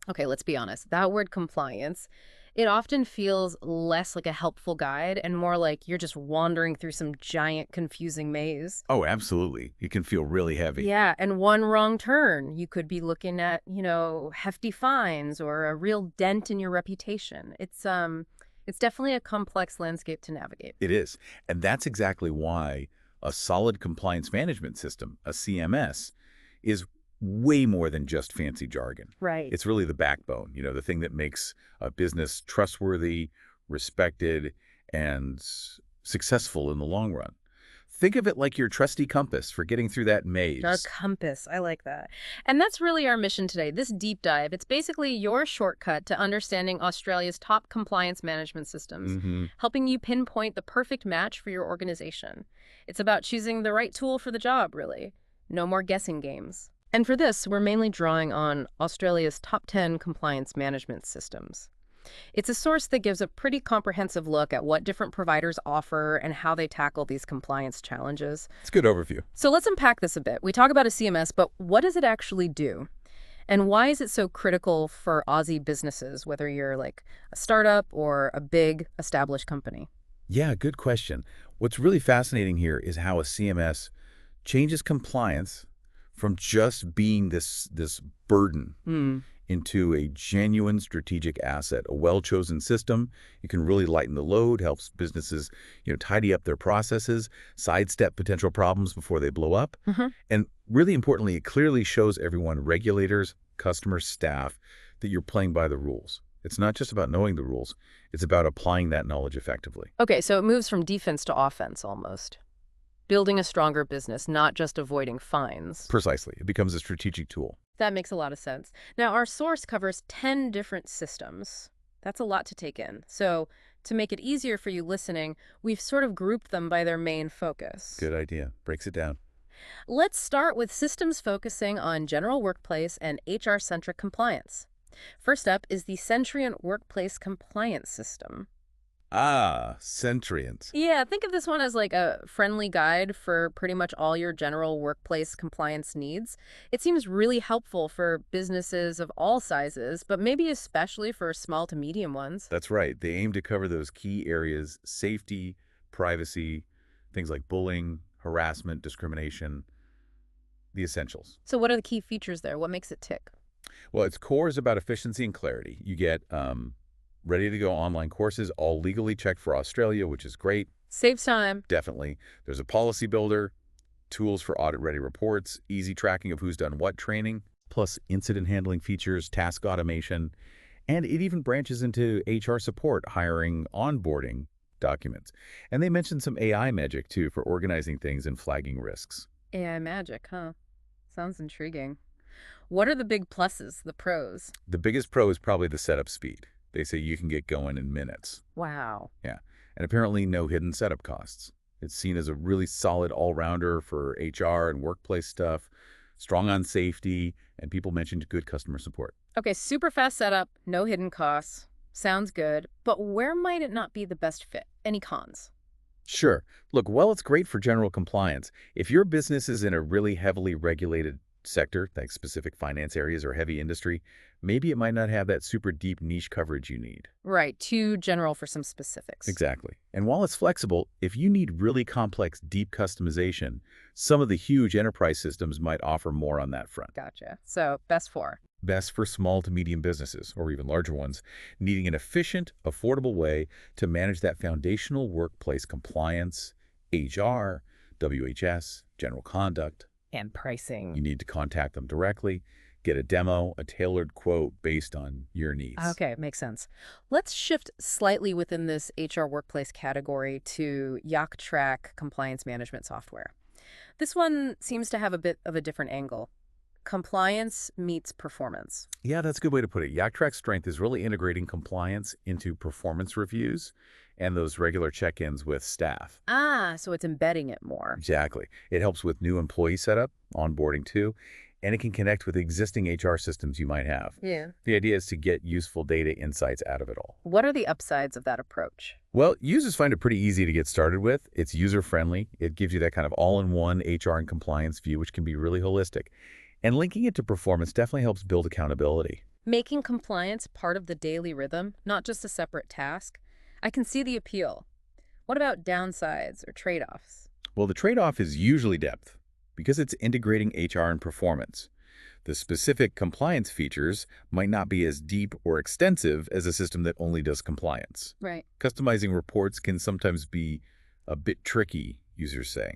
Okay, let's be honest. That word compliance, it often feels less like a helpful guide and more like you're just wandering through some giant confusing maze. Oh, absolutely. It can feel really heavy. Yeah, and one wrong turn, you could be looking at, hefty fines or a real dent in your reputation. It's definitely a complex landscape to navigate. It is. And that's exactly why a solid compliance management system, a CMS, is way more than just fancy jargon. Right. It's really the backbone, the thing that makes a business trustworthy, respected, and successful in the long run. Think of it like your trusty compass for getting through that A maze. compass. I like that. And that's really our mission today. This deep dive, it's basically your shortcut to understanding Australia's top compliance management systems, Hmm. helping you pinpoint the perfect match for your organization. It's about choosing the right tool for the job, really. No more guessing games. And for this, we're mainly drawing on Australia's top 10 compliance management systems. It's a source that gives a pretty comprehensive look at what different providers offer and how they tackle these compliance challenges. It's a good overview. So let's unpack this a bit. We talk about a CMS, but what does it actually do? And why is it so critical for Aussie businesses, whether you're like a startup or a big established company? Yeah, good question. What's really fascinating here is how a CMS changes compliance from just being this burden Hmm. into a genuine strategic asset, a well-chosen system. It can really lighten the load, helps businesses, tidy up their processes, sidestep potential problems before they blow up. Hmm. And really importantly, it clearly shows everyone, regulators, customers, staff, that you're playing by the rules. It's not just about knowing the rules. It's about applying that knowledge effectively. Okay, so it moves from defense to offense almost. Building a stronger business, not just avoiding fines. Precisely. It becomes a strategic tool. That makes a lot of sense. Now, our source covers 10 different systems. That's a lot to take in. So, to make it easier for you listening, we've sort of grouped them by their main focus. Good idea. Breaks it down. Let's start with systems focusing on general workplace and HR-centric compliance. First up is the Sentrient Workplace Compliance System. Ah, Sentrient. Yeah, think of this one as like a friendly guide for pretty much all your general workplace compliance needs. It seems really helpful for businesses of all sizes, but maybe especially for small to medium ones. That's right. They aim to cover those key areas: safety, privacy, things like bullying, harassment, discrimination, the essentials. So what are the key features there? What makes it tick? Well, its core is about efficiency and clarity. You get ready-to-go online courses, all legally checked for Australia, which is great, Saves time. definitely. There's a policy builder, tools for audit-ready reports, easy tracking of who's done what training, plus incident handling features, task automation, and it even branches into HR support, hiring, onboarding documents. And they mentioned some AI magic, too, for organizing things and flagging risks. AI magic, huh? Sounds intriguing. What are the big pluses, the pros? The biggest pro is probably the setup speed. They say you can get going in minutes. Wow. Yeah. And apparently no hidden setup costs. It's seen as a really solid all-rounder for HR and workplace stuff, strong on safety, and people mentioned good customer support. Okay, super fast setup, no hidden costs. Sounds good. But where might it not be the best fit? Any cons? Sure. Look, while it's great for general compliance, if your business is in a really heavily regulated sector, like specific finance areas or heavy industry, maybe it might not have that super deep niche coverage you need. Right, too general for some specifics. Exactly. And while it's flexible, if you need really complex, deep customization, some of the huge enterprise systems might offer more on that front. Gotcha. So, best for. Best for small to medium businesses, or even larger ones, needing an efficient, affordable way to manage that foundational workplace compliance, HR, WHS, general conduct. And pricing. You need to contact them directly, get a demo, a tailored quote based on your needs. Okay, makes sense. Let's shift slightly within this HR workplace category to YakTrack compliance management software. This one seems to have a bit of a different angle. Compliance meets performance. Yeah, that's a good way to put it. YakTrack's strength is really integrating compliance into performance reviews and those regular check-ins with staff. Ah, so it's embedding it more. Exactly. It helps with new employee setup, onboarding too, and it can connect with existing HR systems you might have. Yeah. The idea is to get useful data insights out of it all. What are the upsides of that approach? Well, users find it pretty easy to get started with. It's user-friendly. It gives you that kind of all-in-one HR and compliance view, which can be really holistic. And linking it to performance definitely helps build accountability. Making compliance part of the daily rhythm, not just a separate task. I can see the appeal. What about downsides or trade-offs? Well, the trade-off is usually depth, because it's integrating HR and performance. The specific compliance features might not be as deep or extensive as a system that only does compliance. Right. Customizing reports can sometimes be a bit tricky, users say.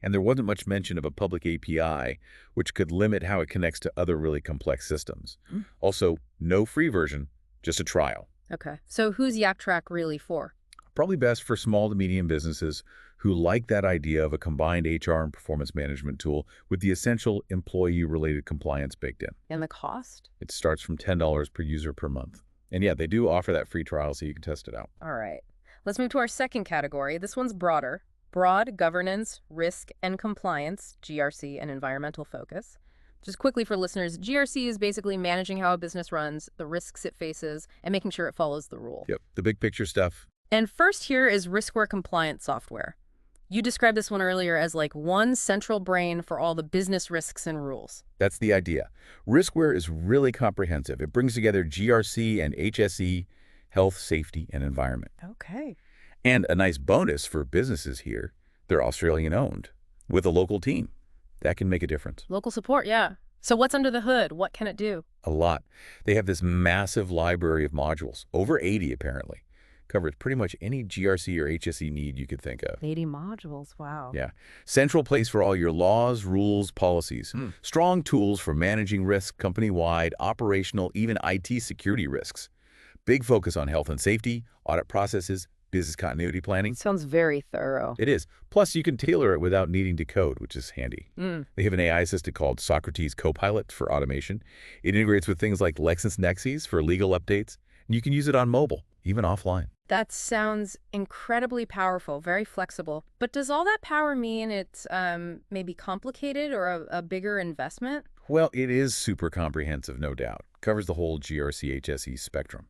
And there wasn't much mention of a public API, which could limit how it connects to other really complex systems. Also, no free version, just a trial. Okay. So who's YakTrack really for? Probably best for small to medium businesses who like that idea of a combined HR and performance management tool with the essential employee-related compliance baked in. And the cost? It starts from $10 per user per month. And yeah, they do offer that free trial so you can test it out. All right. Let's move to our second category. This one's broader. Broad governance, risk, and compliance, GRC, and environmental focus. Just quickly for listeners, GRC is basically managing how a business runs, the risks it faces, and making sure it follows the rule. Yep, the big picture stuff. And first here is riskware compliance software. You described this one earlier as like one central brain for all the business risks and rules. That's the idea. Riskware is really comprehensive. It brings together GRC and HSE, health, safety, and environment. Okay. And a nice bonus for businesses here, they're Australian-owned, with a local team. That can make a difference. Local support, yeah. So what's under the hood? What can it do? A lot. They have this massive library of modules, over 80 apparently. Covers pretty much any GRC or HSE need you could think of. 80 modules, wow. Yeah. Central place for all your laws, rules, policies. Strong tools for managing risk company-wide, operational, even IT security risks. Big focus on health and safety, audit processes, business continuity planning. Sounds very thorough. It is. Plus, you can tailor it without needing to code, which is handy. They have an AI assistant called Socrates Copilot for automation. It integrates with things like LexisNexis for legal updates, and you can use it on mobile, even offline. That sounds incredibly powerful, very flexible. But does all that power mean it's maybe complicated or a bigger investment? Well, it is super comprehensive, no doubt. Covers the whole GRC HSE spectrum.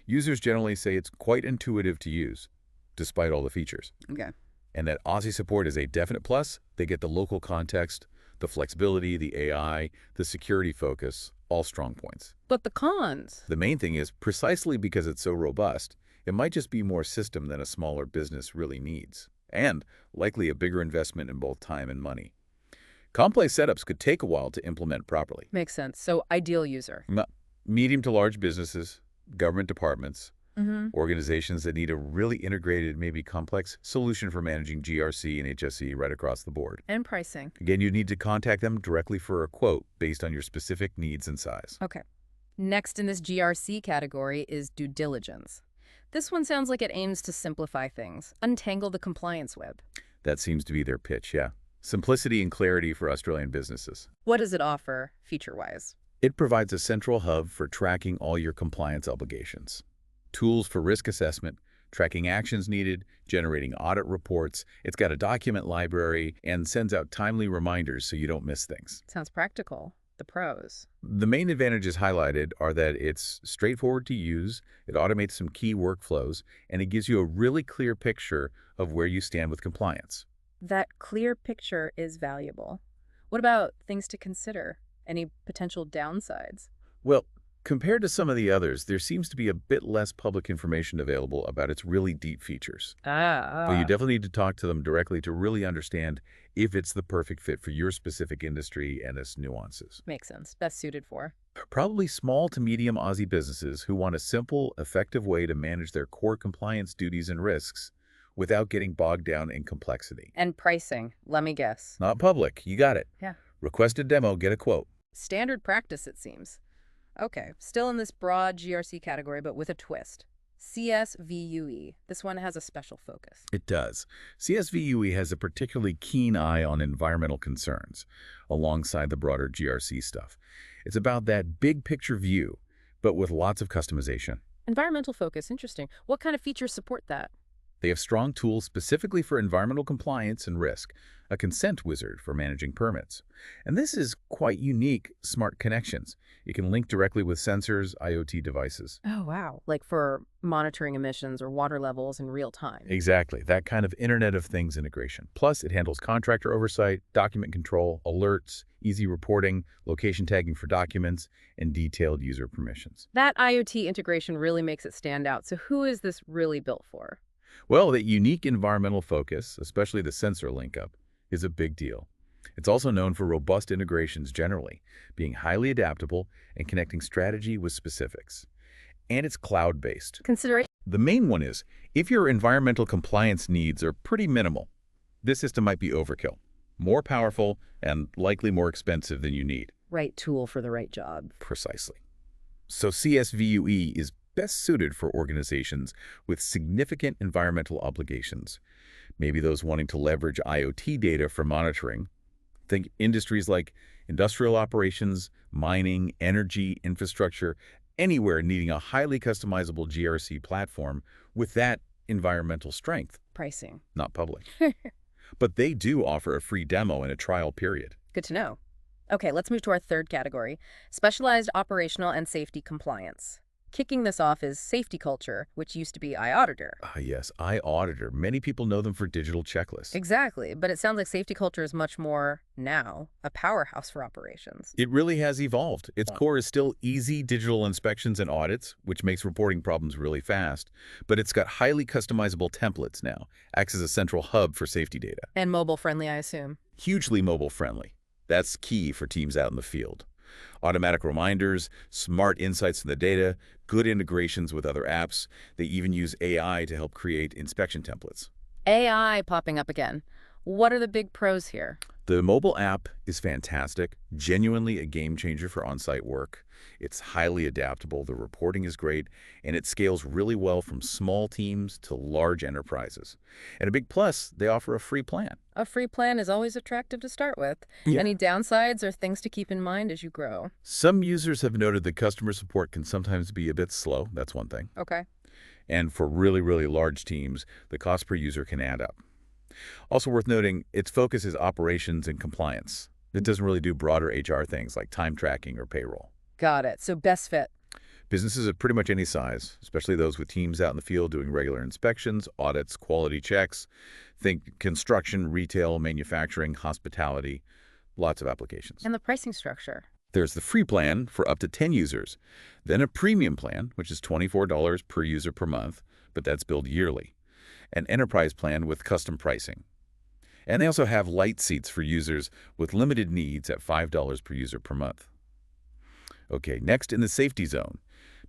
Users generally say it's quite intuitive to use, despite all the features. Okay. And that Aussie support is a definite plus. They get the local context, the flexibility, the AI, the security focus, all strong points. But the cons? The main thing is, precisely because it's so robust, it might just be more system than a smaller business really needs, and likely a bigger investment in both time and money. Complex setups could take a while to implement properly. Makes sense. So ideal user. Medium to large businesses, government departments, organizations that need a really integrated, maybe complex solution for managing GRC and HSE right across the board. And pricing. Again, you need to contact them directly for a quote based on your specific needs and size. Okay. Next in this GRC category is due diligence. This one sounds like it aims to simplify things, untangle the compliance web. That seems to be their pitch, yeah. Simplicity and clarity for Australian businesses. What does it offer, feature-wise? It provides a central hub for tracking all your compliance obligations. Tools for risk assessment, tracking actions needed, generating audit reports. It's got a document library and sends out timely reminders so you don't miss things. Sounds practical. The pros. The main advantages highlighted are that it's straightforward to use, it automates some key workflows, and it gives you a really clear picture of where you stand with compliance. That clear picture is valuable. What about things to consider? Any potential downsides? Well, compared to some of the others, there seems to be a bit less public information available about its really deep features. But you definitely need to talk to them directly to really understand if it's the perfect fit for your specific industry and its nuances. Makes sense. Best suited for. Probably small to medium Aussie businesses who want a simple, effective way to manage their core compliance duties and risks without getting bogged down in complexity. And pricing, let me guess. Not public. You got it. Yeah. Request a demo, get a quote. Standard practice, it seems. Okay, still in this broad GRC category, but with a twist. CSVUE. This one has a special focus. It does. CSVUE has a particularly keen eye on environmental concerns, alongside the broader GRC stuff. It's about that big picture view, but with lots of customization. Environmental focus, interesting. What kind of features support that? They have strong tools specifically for environmental compliance and risk, a consent wizard for managing permits. And this is quite unique smart connections. You can link directly with sensors, IoT devices. Oh, wow. Like for monitoring emissions or water levels in real time. Exactly, that kind of Internet of Things integration. Plus, it handles contractor oversight, document control, alerts, easy reporting, location tagging for documents, and detailed user permissions. That IoT integration really makes it stand out. So who is this really built for? Well, that unique environmental focus, especially the sensor link-up, is a big deal. It's also known for robust integrations generally, being highly adaptable and connecting strategy with specifics. And it's cloud-based. Consideration. The main one is, if your environmental compliance needs are pretty minimal, this system might be overkill, more powerful, and likely more expensive than you need. Right tool for the right job. Precisely. So CSVUE is best suited for organizations with significant environmental obligations. Maybe those wanting to leverage IoT data for monitoring. Think industries like industrial operations, mining, energy, infrastructure, anywhere needing a highly customizable GRC platform with that environmental strength. Pricing. Not public. But they do offer a free demo and a trial period. Good to know. Okay, let's move to our third category, specialized operational and safety compliance. Kicking this off is safety culture, which used to be iAuditor. Yes, iAuditor. Many people know them for digital checklists. Exactly, but it sounds like safety culture is much more, now, a powerhouse for operations. It really has evolved. Its core is still easy digital inspections and audits, which makes reporting problems really fast. But it's got highly customizable templates now, acts as a central hub for safety data. And mobile-friendly, I assume. Hugely mobile-friendly. That's key for teams out in the field. Automatic reminders, smart insights from the data, good integrations with other apps. They even use AI to help create inspection templates. AI popping up again. What are the big pros here? The mobile app is fantastic, genuinely a game changer for on-site work. It's highly adaptable, the reporting is great, and it scales really well from small teams to large enterprises. And a big plus, they offer a free plan. A free plan is always attractive to start with. Yeah. Any downsides or things to keep in mind as you grow? Some users have noted that customer support can sometimes be a bit slow. That's one thing. Okay. And for really, really large teams, the cost per user can add up. Also worth noting, its focus is operations and compliance. It doesn't really do broader HR things like time tracking or payroll. Got it. So best fit. Businesses of pretty much any size, especially those with teams out in the field doing regular inspections, audits, quality checks. Think construction, retail, manufacturing, hospitality, lots of applications. And the pricing structure. There's the free plan for up to 10 users, then a premium plan, which is $24 per user per month, but that's billed yearly. An enterprise plan with custom pricing. And they also have light seats for users with limited needs at $5 per user per month. Okay, next in the safety zone,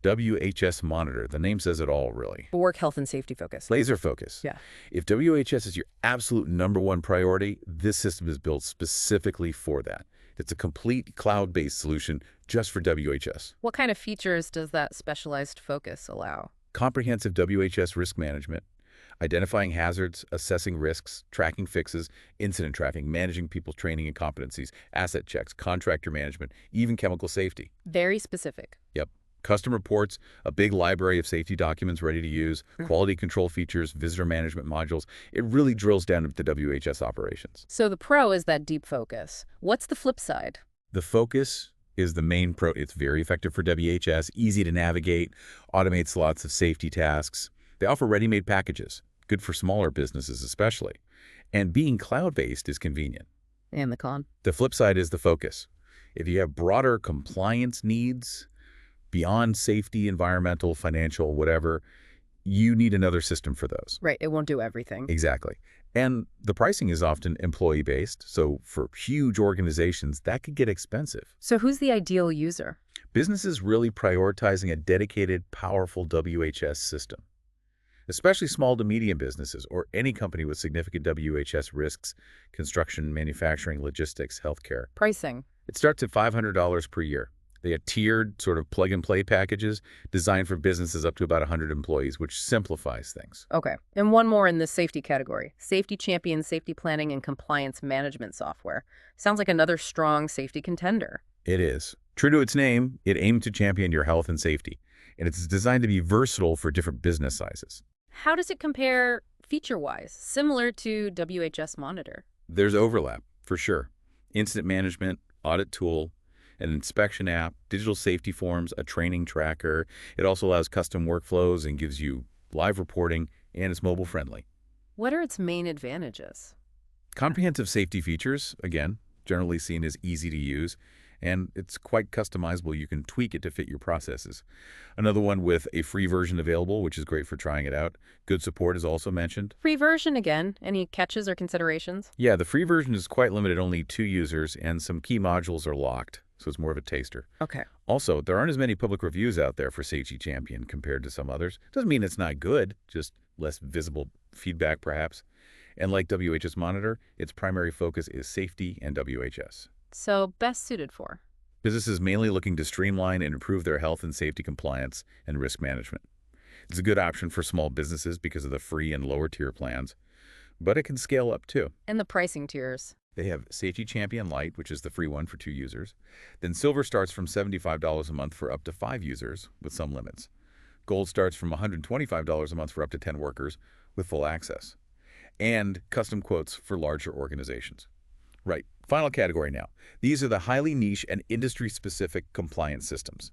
WHS Monitor. The name says it all, really. Work health and safety focus. Laser focus. Yeah. If WHS is your absolute #1 priority, this system is built specifically for that. It's a complete cloud-based solution just for WHS. What kind of features does that specialized focus allow? Comprehensive WHS risk management, identifying hazards, assessing risks, tracking fixes, incident tracking, managing people's training and competencies, asset checks, contractor management, even chemical safety. Very specific. Yep. Custom reports, a big library of safety documents ready to use, quality control features, visitor management modules. It really drills down into WHS operations. So the pro is that deep focus. What's the flip side? The focus is the main pro. It's very effective for WHS, easy to navigate, automates lots of safety tasks. They offer ready-made packages, good for smaller businesses especially. And being cloud-based is convenient. And the con? The flip side is the focus. If you have broader compliance needs, beyond safety, environmental, financial, whatever, you need another system for those. Right, it won't do everything. Exactly. And the pricing is often employee-based, so for huge organizations, that could get expensive. So who's the ideal user? Businesses really prioritizing a dedicated, powerful WHS system. Especially small to medium businesses or any company with significant WHS risks, construction, manufacturing, logistics, healthcare. Pricing? It starts at $500 per year. They have tiered sort of plug-and-play packages designed for businesses up to about 100 employees, which simplifies things. Okay. And one more in the safety category. Safety Champion Safety Planning and Compliance Management Software. Sounds like another strong safety contender. It is. True to its name, it aims to champion your health and safety, and it's designed to be versatile for different business sizes. How does it compare feature-wise, similar to WHS Monitor? There's overlap, for sure. Incident management, audit tool, an inspection app, digital safety forms, a training tracker. It also allows custom workflows and gives you live reporting, and it's mobile friendly. What are its main advantages? Comprehensive safety features, again, generally seen as easy to use, and it's quite customizable. You can tweak it to fit your processes. Another one with a free version available, which is great for trying it out. Good support is also mentioned. Free version again. Any catches or considerations? Yeah, the free version is quite limited, only 2 users, and some key modules are locked, so it's more of a taster. Okay. Also, there aren't as many public reviews out there for Safety Champion compared to some others. Doesn't mean it's not good, just less visible feedback perhaps. And like WHS Monitor, its primary focus is safety and WHS. So best suited for? Businesses mainly looking to streamline and improve their health and safety compliance and risk management. It's a good option for small businesses because of the free and lower tier plans, but it can scale up too. And the pricing tiers? They have Safety Champion Lite, which is the free one for 2 users. Then Silver starts from $75 a month for up to 5 users, with some limits. Gold starts from $125 a month for up to 10 workers, with full access. And custom quotes for larger organizations. Right, final category now. These are the highly niche and industry-specific compliance systems.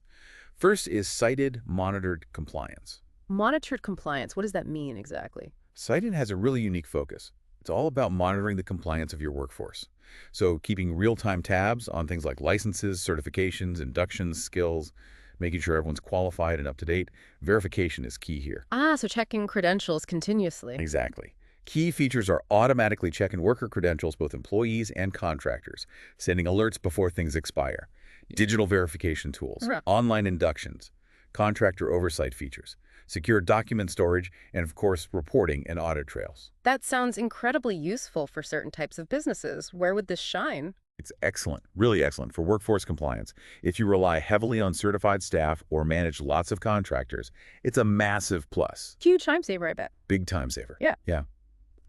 First is cited monitored compliance. Monitored compliance, what does that mean exactly? Cited has a really unique focus. It's all about monitoring the compliance of your workforce. So keeping real-time tabs on things like licenses, certifications, inductions, skills, making sure everyone's qualified and up to date. Verification is key here. So checking credentials continuously. Exactly. Key features are automatically checking worker credentials, both employees and contractors, sending alerts before things expire, digital verification tools, online inductions, contractor oversight features, secure document storage, and of course, reporting and audit trails. That sounds incredibly useful for certain types of businesses. Where would this shine? It's excellent, really excellent for workforce compliance. If you rely heavily on certified staff or manage lots of contractors, it's a massive plus. Huge time saver, I bet. Big time saver. Yeah.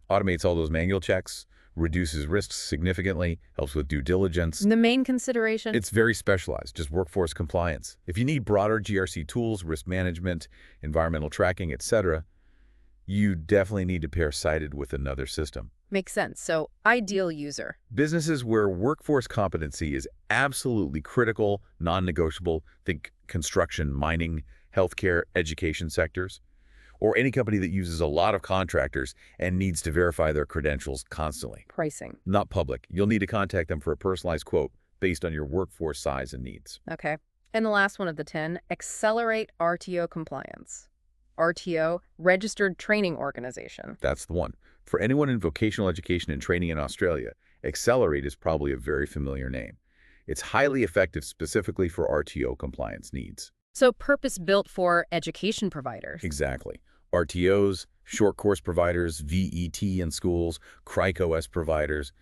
Automates all those manual checks, reduces risks significantly, helps with due diligence. The main consideration? It's very specialized, just workforce compliance. If you need broader GRC tools, risk management, environmental tracking, etc., you definitely need to pair Cited with another system. Makes sense. So, ideal user. Businesses where workforce competency is absolutely critical, non-negotiable, think construction, mining, healthcare, education sectors, or any company that uses a lot of contractors and needs to verify their credentials constantly. Pricing. Not public. You'll need to contact them for a personalized quote based on your workforce size and needs. Okay. And the last one of the 10, accelerate RTO compliance. RTO, Registered Training Organization. That's the one. For anyone in vocational education and training in Australia, Accelerate is probably a very familiar name. It's highly effective specifically for RTO compliance needs. So purpose-built for education providers. Exactly. RTOs, short course providers, VET in schools, CRICOS providers,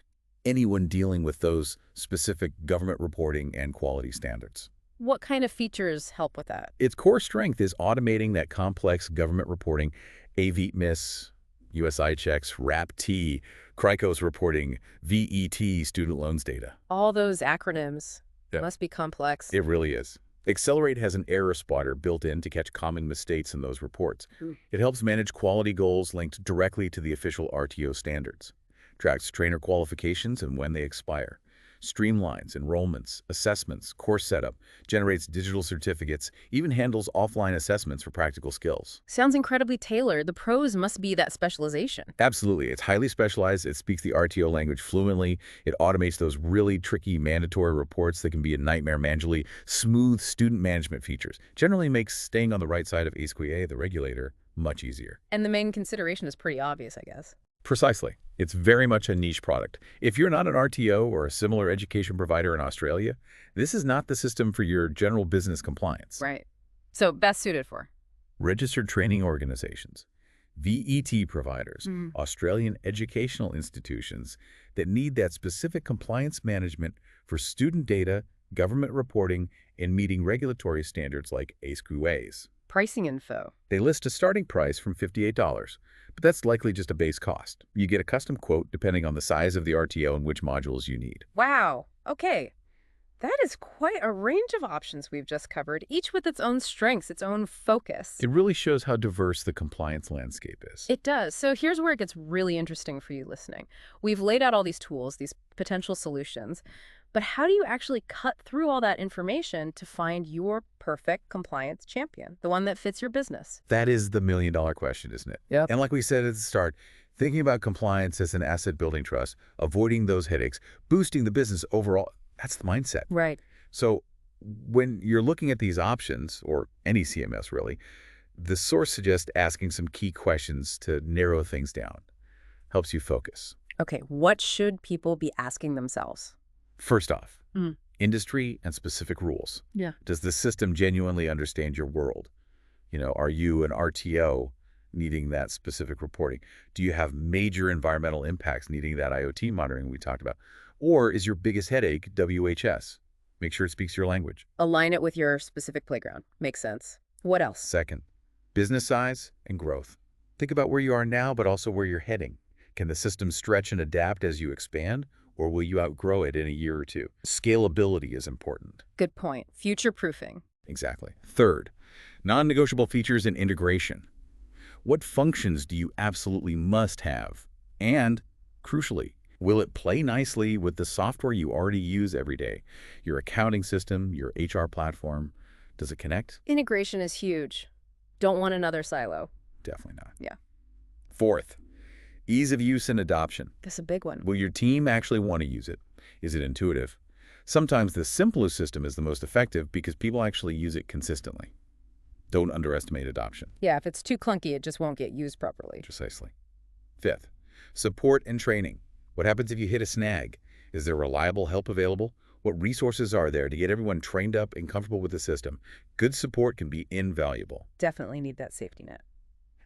anyone dealing with those specific government reporting and quality standards. What kind of features help with that? Its core strength is automating that complex government reporting, AVTMIS, USI checks, RAP-T, CRICOS reporting, VET, student loans data. All those acronyms Yeah. must be complex. It really is. Accelerate has an error spotter built in to catch common mistakes in those reports. It helps manage quality goals linked directly to the official RTO standards, tracks trainer qualifications and when they expire, streamlines enrollments, assessments, course setup, generates digital certificates, even handles offline assessments for practical skills. Sounds incredibly tailored. The pros must be that specialization. Absolutely. It's highly specialized. It speaks the RTO language fluently. It automates those really tricky mandatory reports that can be a nightmare manually. Smooth student management features. Generally makes staying on the right side of ASQA, the regulator, much easier. And the main consideration is pretty obvious, I guess. Precisely. It's very much a niche product. If you're not an RTO or a similar education provider in Australia, this is not the system for your general business compliance. Right. So best suited for? Registered training organizations, VET providers, Australian educational institutions that need that specific compliance management for student data, government reporting, and meeting regulatory standards like ASQA's. Pricing info. They list a starting price from $58, but that's likely just a base cost. You get a custom quote depending on the size of the RTO and which modules you need. Wow. Okay. That is quite a range of options we've just covered, each with its own strengths, its own focus. It really shows how diverse the compliance landscape is. It does. So here's where it gets really interesting for you listening. We've laid out all these tools, these potential solutions, but how do you actually cut through all that information to find your perfect compliance champion, the one that fits your business? That is the million-dollar question, isn't it? Yep. And like we said at the start, thinking about compliance as an asset-building trust, avoiding those headaches, boosting the business overall, that's the mindset. Right. So when you're looking at these options, or any CMS really, the source suggests asking some key questions to narrow things down. Helps you focus. Okay, what should people be asking themselves? First off, Mm. industry and specific rules. Yeah. Does the system genuinely understand your world? Are you an RTO needing that specific reporting? Do you have major environmental impacts needing that IoT monitoring we talked about? Or is your biggest headache WHS? Make sure it speaks your language. Align it with your specific playground. Makes sense. What else? Second, business size and growth. Think about where you are now, but also where you're heading. Can the system stretch and adapt as you expand, or will you outgrow it in a year or two? Scalability is important. Good point. Future-proofing. Exactly. Third, non-negotiable features and integration. What functions do you absolutely must have? And, crucially, will it play nicely with the software you already use every day? Your accounting system, your HR platform, does it connect? Integration is huge. Don't want another silo. Definitely not. Yeah. Fourth, ease of use and adoption. That's a big one. Will your team actually want to use it? Is it intuitive? Sometimes the simplest system is the most effective because people actually use it consistently. Don't underestimate adoption. Yeah, if it's too clunky, it just won't get used properly. Precisely. Fifth, support and training. What happens if you hit a snag? Is there reliable help available? What resources are there to get everyone trained up and comfortable with the system? Good support can be invaluable. Definitely need that safety net.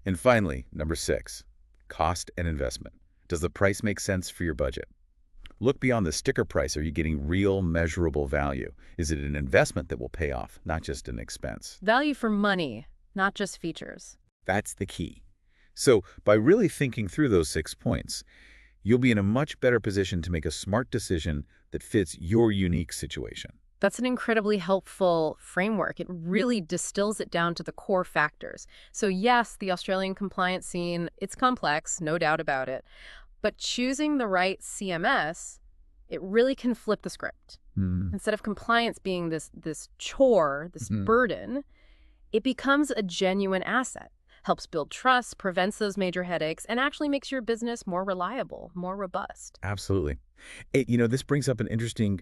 And finally, number 6, cost and investment. Does the price make sense for your budget? Look beyond the sticker price. Are you getting real, measurable value? Is it an investment that will pay off, not just an expense? Value for money, not just features. That's the key. So by really thinking through those 6 points, you'll be in a much better position to make a smart decision that fits your unique situation. That's an incredibly helpful framework. It really distills it down to the core factors. So yes, the Australian compliance scene, it's complex, no doubt about it. But choosing the right CMS, it really can flip the script. Instead of compliance being this chore, this burden, it becomes a genuine asset. Helps build trust, prevents those major headaches, and actually makes your business more reliable, more robust. Absolutely. This brings up an interesting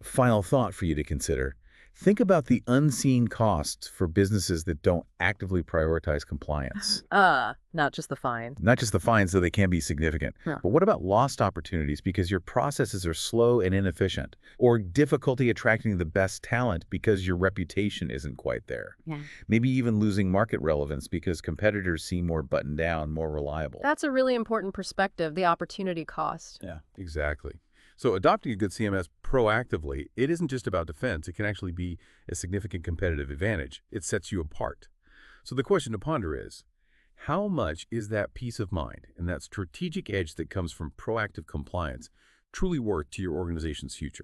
final thought for you to consider. Think about the unseen costs for businesses that don't actively prioritize compliance. Not just the fines. Not just the fines, though they can be significant. Yeah. But what about lost opportunities because your processes are slow and inefficient? Or difficulty attracting the best talent because your reputation isn't quite there? Yeah. Maybe even losing market relevance because competitors seem more buttoned down, more reliable. That's a really important perspective, the opportunity cost. Yeah, exactly. So adopting a good CMS proactively, it isn't just about defense. It can actually be a significant competitive advantage. It sets you apart. So the question to ponder is, how much is that peace of mind and that strategic edge that comes from proactive compliance truly worth to your organization's future?